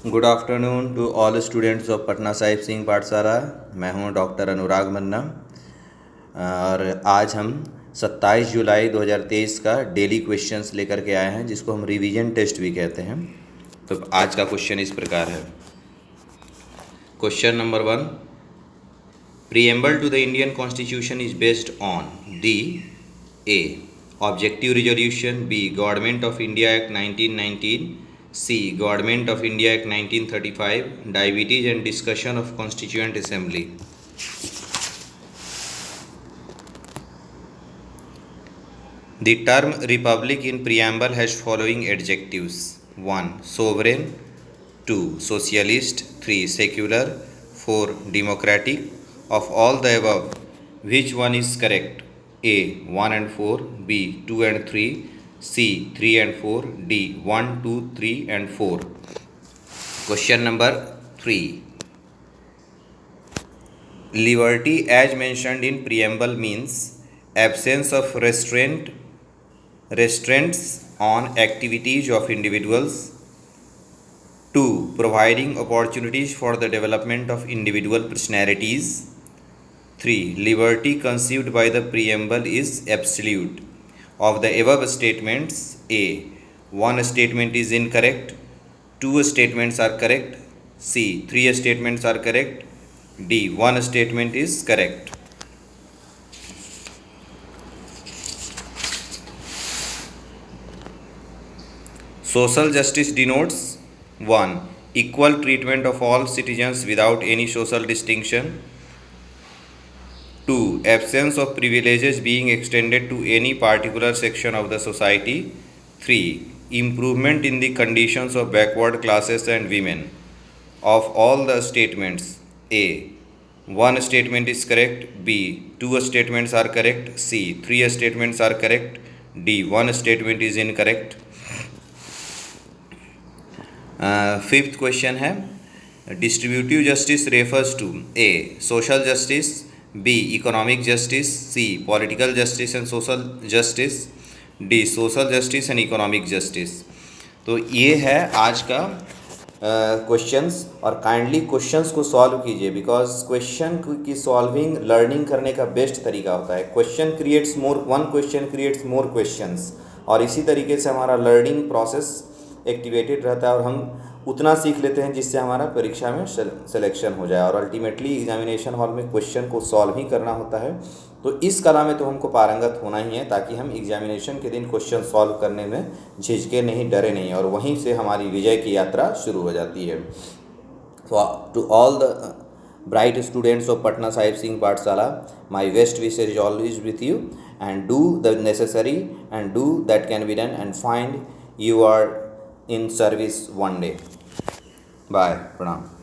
Good afternoon to all students of Patna Sahib Singh Pathshala. मैं हूं doctor अनुराग मन्ना और आज हम 27 जुलाई 2023 का डेली क्वेश्चंस लेकर के आए हैं, जिसको हम रिवीजन टेस्ट भी कहते हैं। तो आज का क्वेश्चन इस प्रकार है। Question number 1, preamble to the Indian constitution is based on the A objective resolution, B government of India act 1919, C. Government of India Act 1935, Diabetes and Discussion of Constituent Assembly. The term republic in preamble has following adjectives: 1. Sovereign, 2. Socialist, 3. Secular, 4. Democratic. Of all the above, which one is correct? A. 1 and 4, B. 2 and 3, C. 3 and 4, D. 1, 2, 3 and 4. Question number 3. Liberty as mentioned in preamble means absence of restraints on activities of individuals. 2. Providing opportunities for the development of individual personalities. 3. Liberty conceived by the preamble is absolute. Of the above statements, A. One statement is incorrect, 2 statements are correct, C. 3 statements are correct, D. 1 statement is correct. Social justice denotes 1. Equal treatment of all citizens without any social distinction. 2. Absence of privileges being extended to any particular section of the society. 3. Improvement in the conditions of backward classes and women. Of all the statements, A. 1 statement is correct, B. 2 statements are correct, C. 3 statements are correct, D. 1 statement is incorrect. Fifth question है, distributive justice refers to A. Social justice, B. Economic justice, C. Political justice and social justice, D. Social justice and economic justice. तो ये है आज का questions और kindly questions को solve कीजिए, because question की सॉल्विंग लर्निंग करने का बेस्ट तरीका होता है। One question creates more questions, और इसी तरीके से हमारा लर्निंग प्रोसेस एक्टिवेटेड रहता है और हम उतना सीख लेते हैं जिससे हमारा परीक्षा में सिलेक्शन हो जाए। और अल्टीमेटली एग्जामिनेशन हॉल में क्वेश्चन को सॉल्व ही करना होता है, तो इस कला में तो हमको पारंगत होना ही है, ताकि हम एग्जामिनेशन के दिन क्वेश्चन सॉल्व करने में झिझके नहीं, डरे नहीं, और वहीं से हमारी विजय की यात्रा शुरू हो जाती है। To all the bright students of Patna Sahib Singh Pathshala, my best wishes is always with you, and do the necessary and do that can be done, and find you are in service one day. Bye. Pranam.